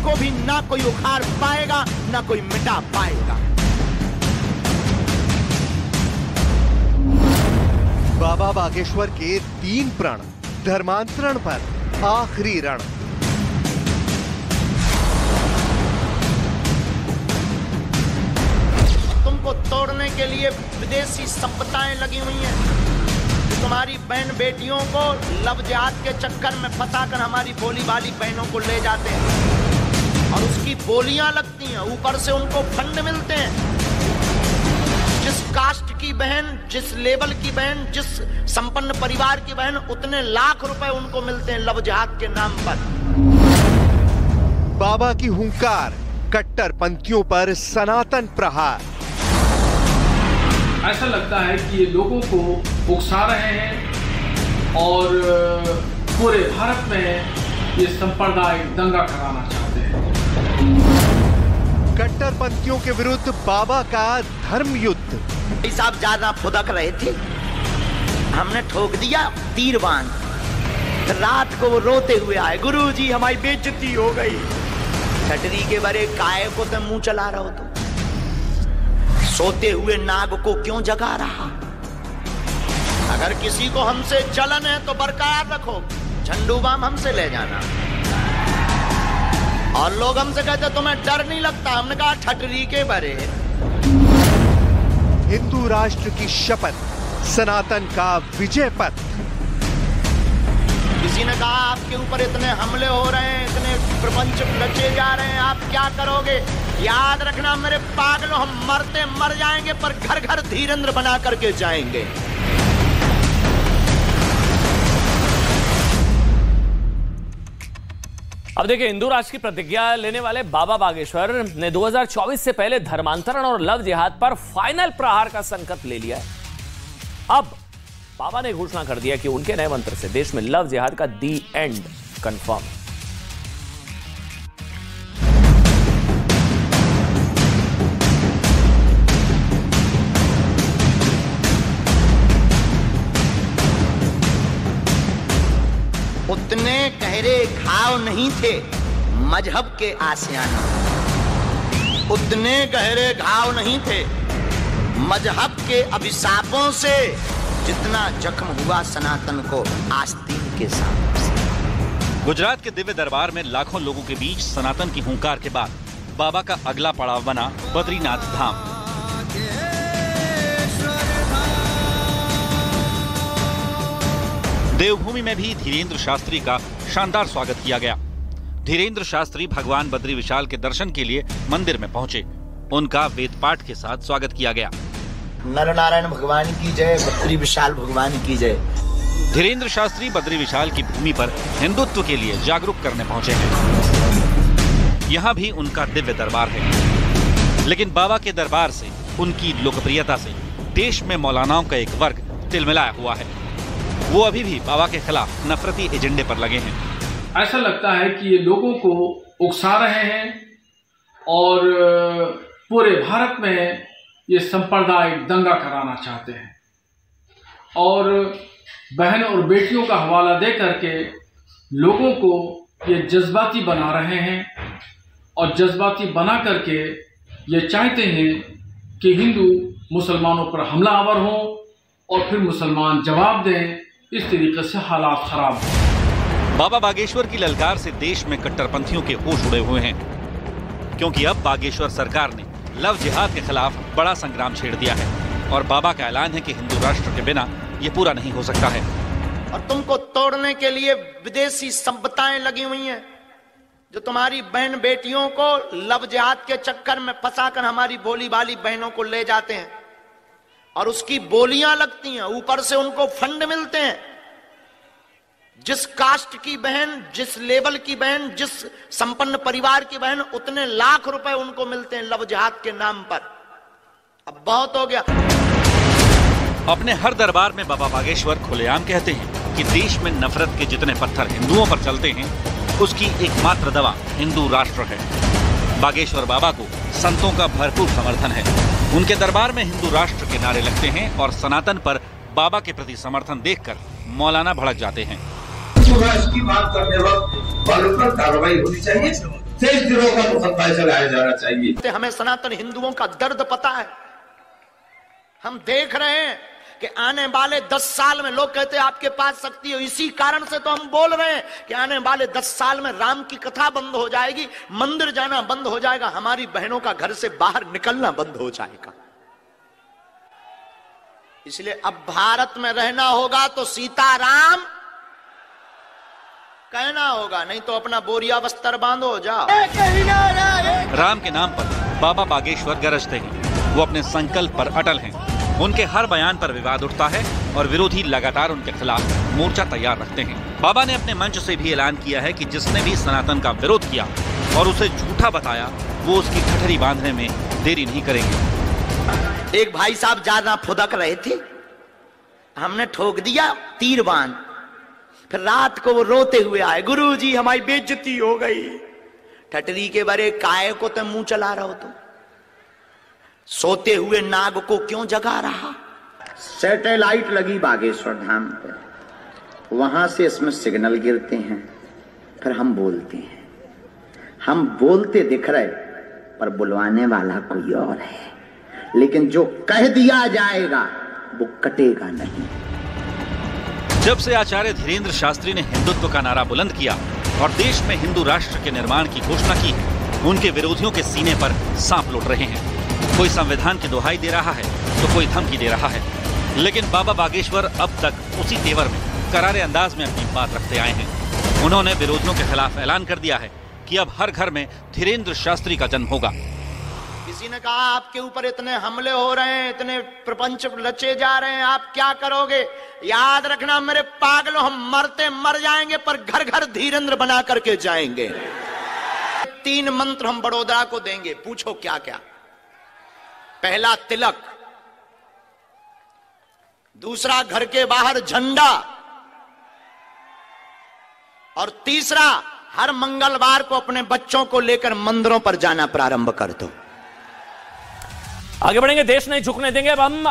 को भी ना कोई उखाड़ पाएगा, ना कोई मिटा पाएगा। बाबा बागेश्वर के 3 प्रण, धर्मांतरण पर आखिरी रण। तुमको तोड़ने के लिए विदेशी सभ्यताएं लगी हुई हैं। तुम्हारी बहन बेटियों को लव जिहाद के चक्कर में फंसाकर हमारी भोली भाली बहनों को ले जाते हैं और उसकी बोलियां लगती हैं, ऊपर से उनको फंड मिलते हैं। जिस कास्ट की बहन, जिस लेवल की बहन, जिस संपन्न परिवार की बहन, उतने लाख रुपए उनको मिलते हैं लव जिहाद के नाम पर। बाबा की हुंकार, कट्टरपंथियों पर सनातन प्रहार। ऐसा लगता है कि ये लोगों को उकसा रहे हैं और पूरे भारत में ये सांप्रदायिक दंगा कराना चाहते हैं। कट्टरपंथियों के विरुद्ध बाबा का धर्म युद्ध। साहब ज्यादा फुदक रहे थे, हमने ठोक दिया तीर बांध। रात को वो रोते हुए आए, गुरुजी हमारी बेइज्जती हो गई। छटरी के बड़े काय को तो मुंह चला रहा हो, तो सोते हुए नाग को क्यों जगा रहा? अगर किसी को हमसे जलन है तो बरकरार रखो, झंडू बाम हमसे ले जाना। और लोग हमसे कहते तुम्हें डर नहीं लगता, हमने कहा ठटरी के बरे। हिंदू राष्ट्र की शपथ, सनातन का विजय पथ। किसी ने कहा आपके ऊपर इतने हमले हो रहे हैं, इतने प्रपंच रचे जा रहे हैं, आप क्या करोगे? याद रखना मेरे पागलों, हम मरते मर जाएंगे पर घर घर धीरेन्द्र बना करके जाएंगे। अब देखिए, हिंदू राष्ट्र की प्रतिज्ञा लेने वाले बाबा बागेश्वर ने 2024 से पहले धर्मांतरण और लव जिहाद पर फाइनल प्रहार का संकल्प ले लिया है। अब बाबा ने घोषणा कर दिया कि उनके नए मंत्र से देश में लव जिहाद का दी एंड कंफर्म। उतने गहरे घाव नहीं थे मजहब के आसियाने, उतने गहरे घाव नहीं थे मजहब के अभिशापों से जितना जख्म हुआ सनातन को आस्तीन के साथ। गुजरात के दिव्य दरबार में लाखों लोगों के बीच सनातन की हुंकार के बाद बाबा का अगला पड़ाव बना बद्रीनाथ धाम। देवभूमि में भी धीरेन्द्र शास्त्री का शानदार स्वागत किया गया। धीरेन्द्र शास्त्री भगवान बद्री विशाल के दर्शन के लिए मंदिर में पहुंचे। उनका वेद पाठ के साथ स्वागत किया गया। नर नारायण भगवान की जय, बद्री विशाल भगवान की जय। धीरेन्द्र शास्त्री बद्री विशाल की भूमि पर हिंदुत्व के लिए जागरूक करने पहुंचे हैं। यहाँ भी उनका दिव्य दरबार है, लेकिन बाबा के दरबार से, उनकी लोकप्रियता से देश में मौलानाओं का एक वर्ग तिलमिलाया हुआ है। वो अभी भी बाबा के खिलाफ नफरती एजेंडे पर लगे हैं। ऐसा लगता है कि ये लोगों को उकसा रहे हैं और पूरे भारत में ये सांप्रदायिक दंगा कराना चाहते हैं और बहन और बेटियों का हवाला दे करके लोगों को ये जज्बाती बना रहे हैं और जज्बाती बना करके ये चाहते हैं कि हिंदू मुसलमानों पर हमलावर हों और फिर मुसलमान जवाब दें। इस तरीके से हालात खराब हैं। बाबा बागेश्वर की ललकार से देश में कट्टरपंथियों के होश उड़े हुए हैं, क्योंकि अब बागेश्वर सरकार ने लव जिहाद के खिलाफ बड़ा संग्राम छेड़ दिया है और बाबा का ऐलान है कि हिंदू राष्ट्र के बिना ये पूरा नहीं हो सकता है। और तुमको तोड़ने के लिए विदेशी सभ्यताएं लगी हुई हैं, जो तुम्हारी बहन बेटियों को लव जिहाद के चक्कर में फंसाकर हमारी भोली भाली बहनों को ले जाते हैं और उसकी बोलियां लगती हैं, ऊपर से उनको फंड मिलते हैं। जिस कास्ट की बहन, जिस लेवल की बहन, जिस संपन्न परिवार की बहन, उतने लाख रुपए उनको मिलते हैं लव जिहाद के नाम पर। अब बहुत हो गया। अपने हर दरबार में बाबा बागेश्वर खुलेआम कहते हैं कि देश में नफरत के जितने पत्थर हिंदुओं पर चलते हैं, उसकी एकमात्र दवा हिंदू राष्ट्र है। बागेश्वर बाबा को संतों का भरपूर समर्थन है। उनके दरबार में हिंदू राष्ट्र के नारे लगते हैं और सनातन पर बाबा के प्रति समर्थन देखकर मौलाना भड़क जाते हैं। इसकी बात करने वक्त कार्रवाई होनी चाहिए। शेष दिनों का मुकदमा चलाया जाना चाहिए। हमें सनातन हिंदुओं का दर्द पता है। हम देख रहे हैं कि आने वाले 10 साल में लोग कहते हैं आपके पास शक्ति है, इसी कारण से तो हम बोल रहे हैं कि आने वाले 10 साल में राम की कथा बंद हो जाएगी, मंदिर जाना बंद हो जाएगा, हमारी बहनों का घर से बाहर निकलना बंद हो जाएगा। इसलिए अब भारत में रहना होगा तो सीताराम कहना होगा, नहीं तो अपना बोरिया बस्तर बांधो जाओ। राम के नाम पर बाबा बागेश्वर गरजते हैं, वो अपने संकल्प पर अटल हैं। उनके हर बयान पर विवाद उठता है और विरोधी लगातार उनके खिलाफ मोर्चा तैयार रखते हैं। बाबा ने अपने मंच से भी ऐलान किया है कि जिसने भी सनातन का विरोध किया और उसे झूठा बताया, वो उसकी गठरी बांधने में देरी नहीं करेंगे। एक भाई साहब ज्यादा फुदक रहे थे, हमने ठोक दिया तीर बांध। फिर रात को वो रोते हुए आए, गुरुजी हमारी बेइज्जती हो गई। ठटरी के बरे काय को तो मुंह चला रहा हो, तो सोते हुए नाग को क्यों जगा रहा। सैटेलाइट लगी बागेश्वर धाम पे, वहां से इसमें सिग्नल गिरते हैं, फिर हम बोलते हैं। हम बोलते दिख रहे पर बुलवाने वाला कोई और है, लेकिन जो कह दिया जाएगा वो कटेगा नहीं। जब से आचार्य धीरेन्द्र शास्त्री ने हिंदुत्व का नारा बुलंद किया और देश में हिंदू राष्ट्र के निर्माण की घोषणा की, उनके विरोधियों के सीने पर सांप लौट रहे हैं। कोई संविधान की दुहाई दे रहा है तो कोई धमकी दे रहा है, लेकिन बाबा बागेश्वर अब तक उसी तेवर में करारे अंदाज में अपनी बात रखते आए हैं। उन्होंने विरोधियों के खिलाफ ऐलान कर दिया है कि अब हर घर में धीरेन्द्र शास्त्री का जन्म होगा। किसी ने कहा आपके ऊपर इतने हमले हो रहे हैं, इतने प्रपंच रचे जा रहे हैं, आप क्या करोगे? याद रखना मेरे पागलों, हम मरते मर जाएंगे पर घर घर धीरेन्द्र बना करके जाएंगे। 3 मंत्र हम बड़ौदा को देंगे, पूछो क्या क्या। पहला तिलक, दूसरा घर के बाहर झंडा, और तीसरा हर मंगलवार को अपने बच्चों को लेकर मंदिरों पर जाना प्रारंभ कर दो। आगे बढ़ेंगे, देश नहीं झुकने देंगे। अब हम